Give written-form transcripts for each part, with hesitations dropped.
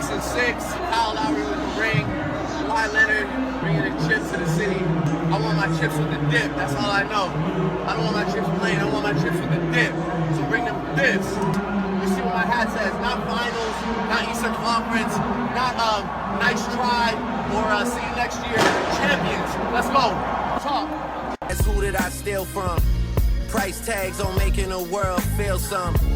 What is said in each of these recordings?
and 6, Kyle Lowry with the ring, Kawhi Leonard bringing the chips to the city. I want my chips with the dip, that's all I know. I don't want my chips plain, I want my chips with the dip. So bring them dips. You see what my hat says, not finals, not Eastern Conference, not nice try, or see you next year, champions. Let's go, talk. That's who did I steal from? Price tags on making the world feel something.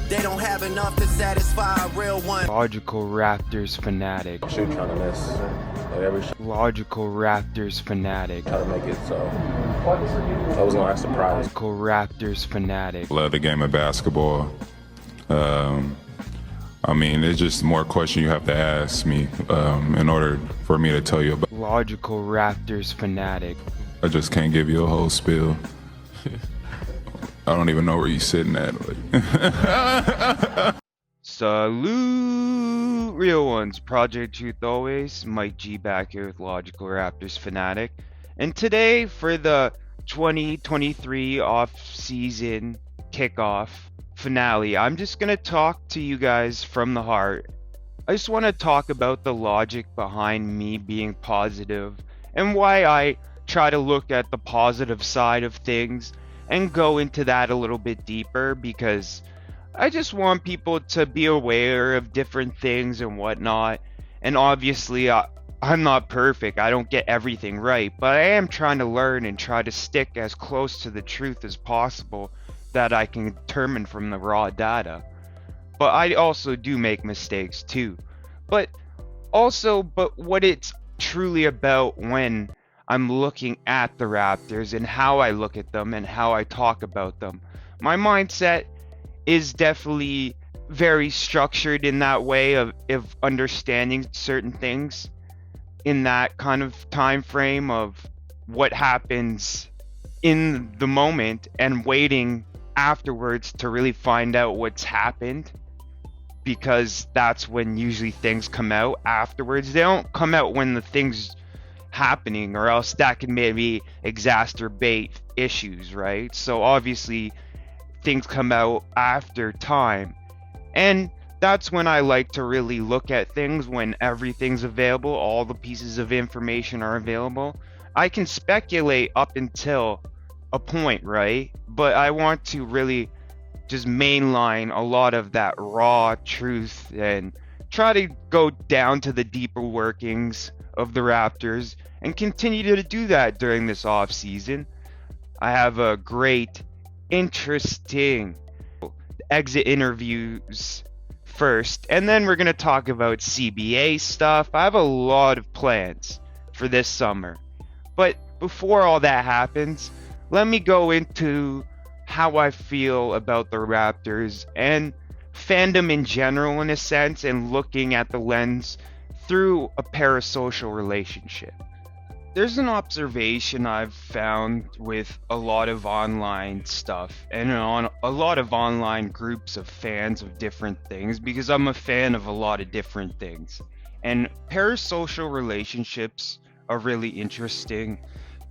They don't have enough to satisfy a real one. Logical Raptors Fanatic. Shoot trying to miss. Like every shot. Logical Raptors Fanatic. Try to make it so I was gonna act surprised. Logical Raptors Fanatic. Love the game of basketball. I mean, it's just more question you have to ask me in order for me to tell you about. Logical Raptors Fanatic. I just can't give you a whole spiel. I don't even know where you're sitting at. Salute, real ones. Project Truth always. Mike G back here with Logical Raptors Fanatic. And today for the 2023 off-season kickoff finale, I'm just going to talk to you guys from the heart. I just want to talk about the logic behind me being positive and why I try to look at the positive side of things and go into that a little bit deeper, because I just want people to be aware of different things and whatnot. And obviously I'm not perfect, I don't get everything right, but I am trying to learn and try to stick as close to the truth as possible that I can determine from the raw data. But I also do make mistakes too. But what it's truly about when I'm looking at the Raptors and how I look at them and how I talk about them, my mindset is definitely very structured in that way of understanding certain things in that kind of time frame of what happens in the moment and waiting afterwards to really find out what's happened, because that's when usually things come out afterwards. They don't come out when the things happening, or else that can maybe exacerbate issues, right? So obviously things come out after time, and that's when I like to really look at things, when everything's available, all the pieces of information are available. I can speculate up until a point, right? But I want to really just mainline a lot of that raw truth and try to go down to the deeper workings of the Raptors and continue to do that during this off season. I have a great, interesting exit interviews first, and then we're going to talk about CBA stuff. I have a lot of plans for this summer. But before all that happens, let me go into how I feel about the Raptors and fandom in general, in a sense, and looking at the lens through a parasocial relationship. There's an observation I've found with a lot of online stuff and on a lot of online groups of fans of different things, because I'm a fan of a lot of different things. And parasocial relationships are really interesting.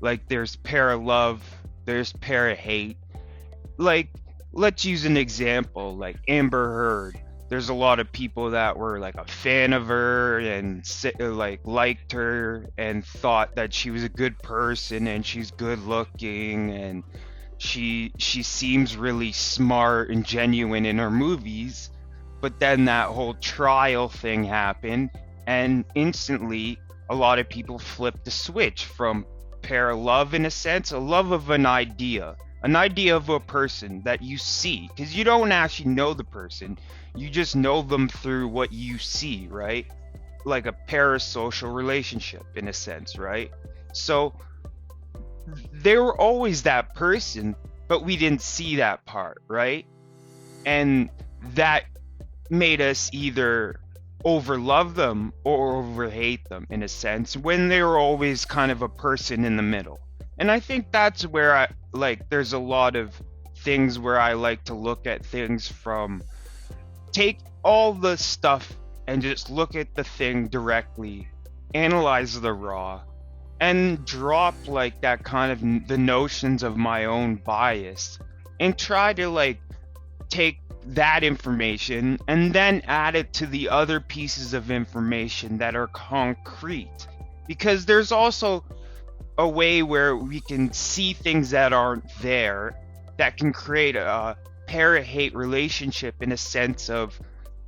Like, there's para-love, there's para-hate. Like, let's use an example, like Amber Heard. There's a lot of people that were like a fan of her and like liked her and thought that she was a good person and she's good looking and she seems really smart and genuine in her movies. But then that whole trial thing happened, and instantly a lot of people flipped the switch from para love, in a sense, a love of an idea of a person that you see, because you don't actually know the person, you just know them through what you see, right? Like a parasocial relationship, in a sense, right? So they were always that person, but we didn't see that part, right? And that made us either overlove them or overhate them, in a sense, when they were always kind of a person in the middle. And I think that's where there's a lot of things where I like to look at things from, take all the stuff and just look at the thing directly, analyze the raw, and drop like that kind of the notions of my own bias and try to like take that information and then add it to the other pieces of information that are concrete. Because there's also a way where we can see things that aren't there that can create a para-hate relationship, in a sense of,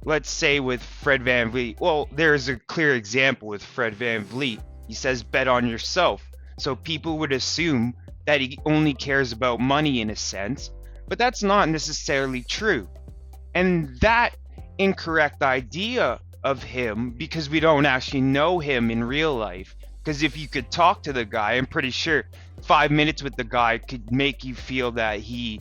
let's say with Fred VanVleet. Well, there's a clear example with Fred VanVleet. He says bet on yourself. So people would assume that he only cares about money, in a sense, but that's not necessarily true. And that incorrect idea of him, because we don't actually know him in real life, because if you could talk to the guy, I'm pretty sure 5 minutes with the guy could make you feel that he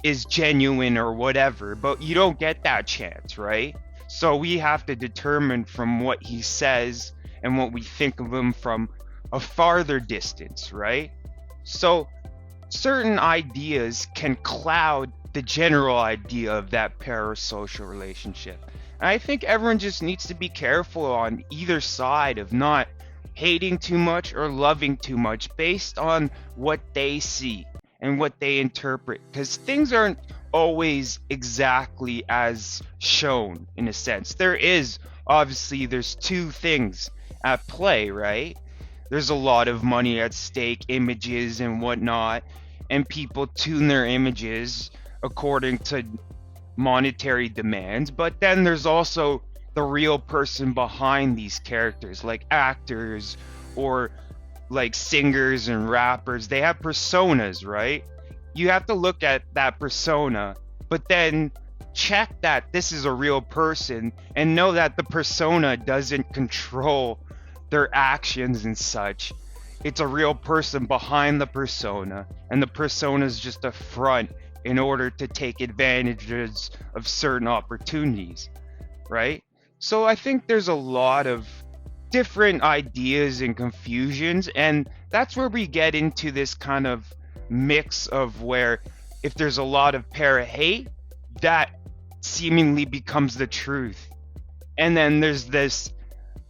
is genuine or whatever, but you don't get that chance, right? So we have to determine from what he says and what we think of him from a farther distance, right? So certain ideas can cloud the general idea of that parasocial relationship. And I think everyone just needs to be careful on either side of not hating too much or loving too much based on what they see and what they interpret, because things aren't always exactly as shown, in a sense. There's two things at play, right? There's a lot of money at stake, images and whatnot, and people tune their images according to monetary demands. But then there's also the real person behind these characters, like actors or like singers and rappers. They have personas, right? You have to look at that persona, but then check that this is a real person and know that the persona doesn't control their actions and such. It's a real person behind the persona, and the persona is just a front in order to take advantages of certain opportunities, right? So I think there's a lot of different ideas and confusions, and that's where we get into this kind of mix of where if there's a lot of para-hate, that seemingly becomes the truth. And then there's this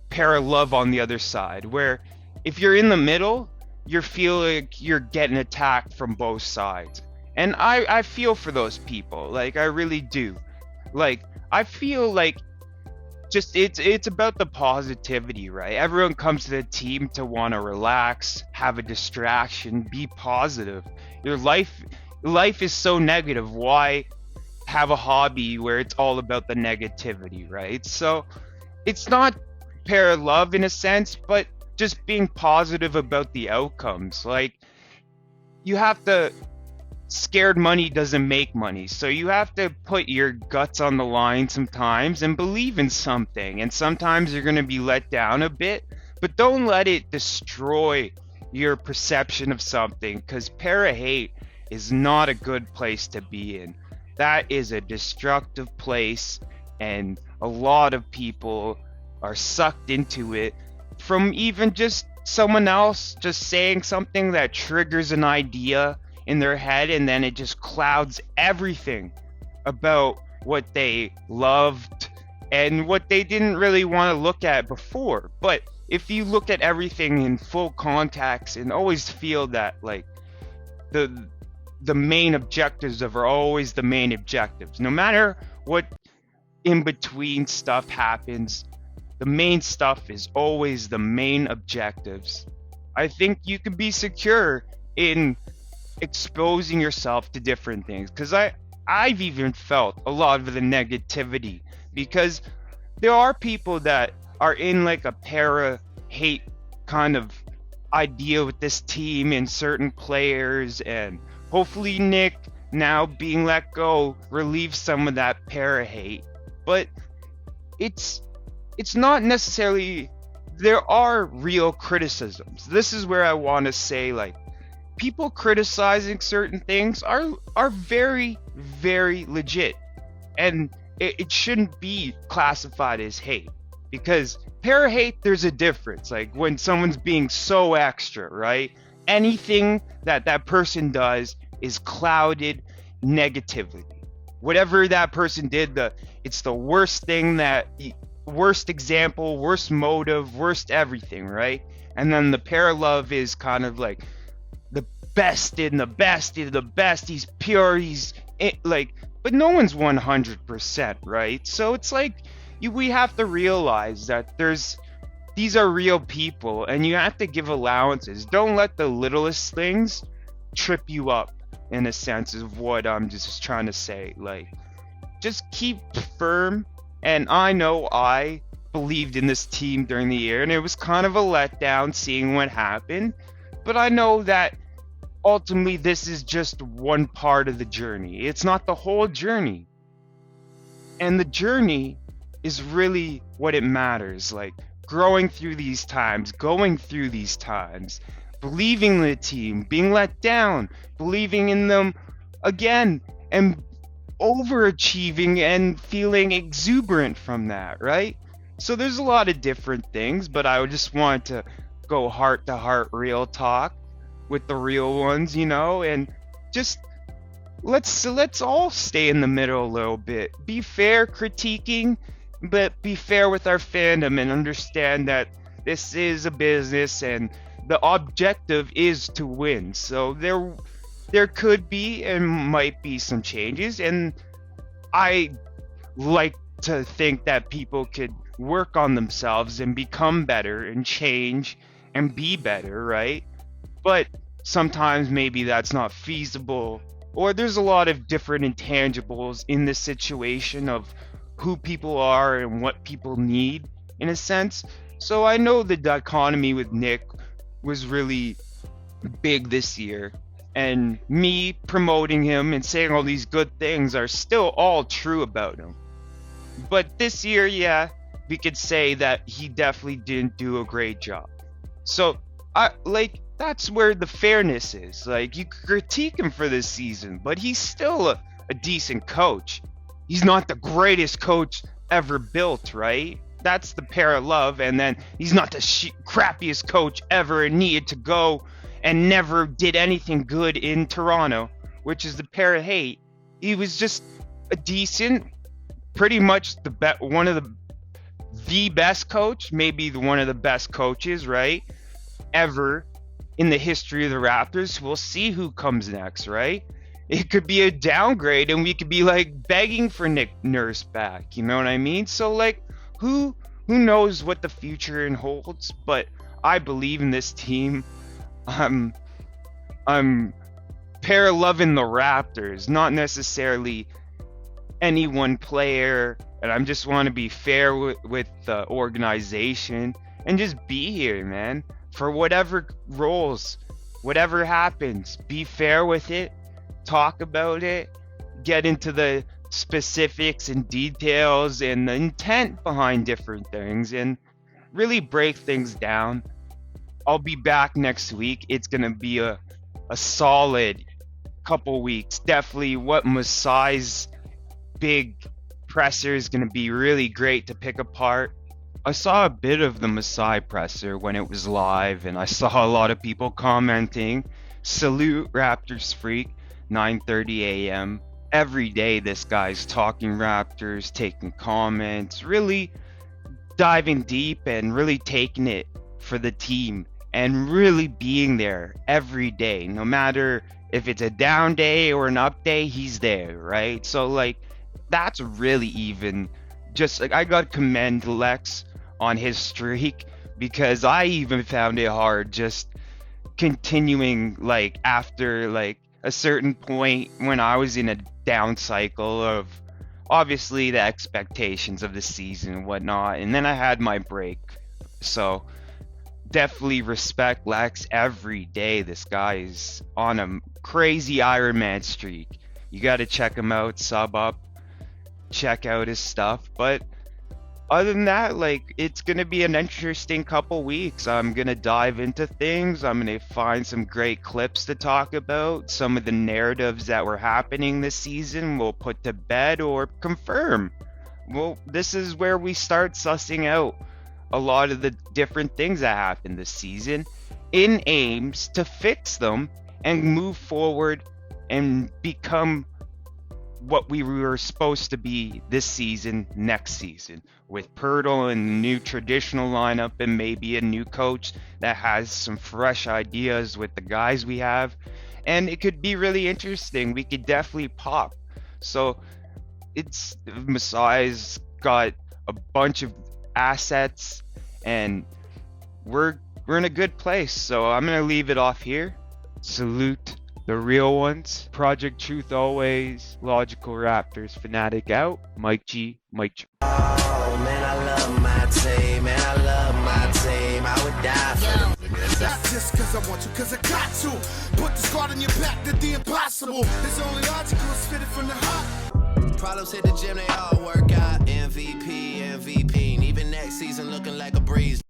para-love on the other side, where if you're in the middle, you feel like you're getting attacked from both sides. And I feel for those people, like I really do. Like I feel like just it's about the positivity, right? Everyone comes to the team to want to relax, have a distraction, be positive. Your life is so negative. Why have a hobby where it's all about the negativity, right? So it's not para love in a sense, but just being positive about the outcomes. Like you have to, scared money doesn't make money, so you have to put your guts on the line sometimes and believe in something, and sometimes you're going to be let down a bit, but don't let it destroy your perception of something, because para-hate is not a good place to be in. That is a destructive place, and a lot of people are sucked into it from even just someone else just saying something that triggers an idea in their head, and then it just clouds everything about what they loved and what they didn't really want to look at before. But if you look at everything in full context and always feel that like the main objectives are always the main objectives, no matter what in between stuff happens, the main stuff is always the main objectives. I think you can be secure in exposing yourself to different things, because I've even felt a lot of the negativity, because there are people that are in like a para-hate kind of idea with this team and certain players, and hopefully Nick, now being let go, relieves some of that para-hate. But it's not necessarily, there are real criticisms. This is where I want to say, like, people criticizing certain things are very, very legit, and it shouldn't be classified as hate, because para-hate, there's a difference. Like when someone's being so extra, right? Anything that person does is clouded negatively. Whatever that person did, it's the worst thing, worst example, worst motive, worst everything, right? And then the para-love is kind of like the best in the best, he's the best, he's pure, but but no one's 100%, right? So it's like we have to realize that these are real people, and you have to give allowances. Don't let the littlest things trip you up, in a sense of what I'm just trying to say. Like, just keep firm. And I know I believed in this team during the year, and it was kind of a letdown seeing what happened. But I know that ultimately this is just one part of the journey. It's not the whole journey. And the journey is really what it matters. Like, growing through these times, going through these times, believing in the team, being let down, believing in them again, and overachieving and feeling exuberant from that, right? So there's a lot of different things, but I just want to go heart to heart real talk with the real ones, and just let's all stay in the middle a little bit. Be fair critiquing, but be fair with our fandom and understand that this is a business and the objective is to win. So there could be and might be some changes, and I like to think that people could work on themselves and become better and change and be better, right? But sometimes maybe that's not feasible, or there's a lot of different intangibles in the situation of who people are and what people need, in a sense. So I know the dichotomy with Nick was really big this year, and me promoting him and saying all these good things are still all true about him. But this year, yeah, we could say that he definitely didn't do a great job. So that's where the fairness is. Like, you critique him for this season, but he's still a decent coach. He's not the greatest coach ever built, right? That's the pair of love. And then he's not the crappiest coach ever and needed to go and never did anything good in Toronto, which is the pair of hate. He was just a decent, pretty much one of the best coach, maybe one of the best coaches, right, ever in the history of the Raptors. We'll see who comes next, right? It could be a downgrade and we could be like begging for Nick Nurse back, you know what I mean? So like, who knows what the future holds, but I believe in this team. I'm pair loving the Raptors, not necessarily any one player, and I just want to be fair with the organization and just be here, man, for whatever roles, whatever happens. Be fair with it, talk about it, get into the specifics and details and the intent behind different things, and really break things down. I'll be back next week. It's gonna be a solid couple weeks. Definitely what Masai's big presser is gonna be really great to pick apart. I saw a bit of the Masai presser when it was live, and I saw a lot of people commenting. Salute Raptors Freak, 9:30 a.m. Every day this guy's talking Raptors, taking comments, really diving deep and really taking it for the team and really being there every day. No matter if it's a down day or an up day, he's there, right? So like, that's really even just like, I got to commend Lex on his streak, because I even found it hard just continuing like after like a certain point when I was in a down cycle of obviously the expectations of the season and whatnot, and then I had my break. So definitely respect Lex every day. This guy is on a crazy Iron Man streak. You got to check him out, sub up, check out his stuff. But other than that, like, it's going to be an interesting couple weeks. I'm going to dive into things. I'm going to find some great clips to talk about. Some of the narratives that were happening this season we'll put to bed or confirm. Well, this is where we start sussing out a lot of the different things that happened this season in aims to fix them and move forward and become what we were supposed to be this season, next season, with Pirtle and the new traditional lineup and maybe a new coach that has some fresh ideas with the guys we have. And it could be really interesting. We could definitely pop So it's Masai's got a bunch of assets, and we're in a good place. So I'm gonna leave it off here. Salute the real ones. Project Truth always. Logical Raptors Fanatic out. Mike G. Mike G. Oh man, I love my team. Man, I love my team. I would die for them. Not just cause I want to, cause I got to. Put the squad on your back, did the impossible. It's only logical, it's fitted from the heart. Problems hit the gym, they all work out. MVP, MVP. And even next season looking like a breeze.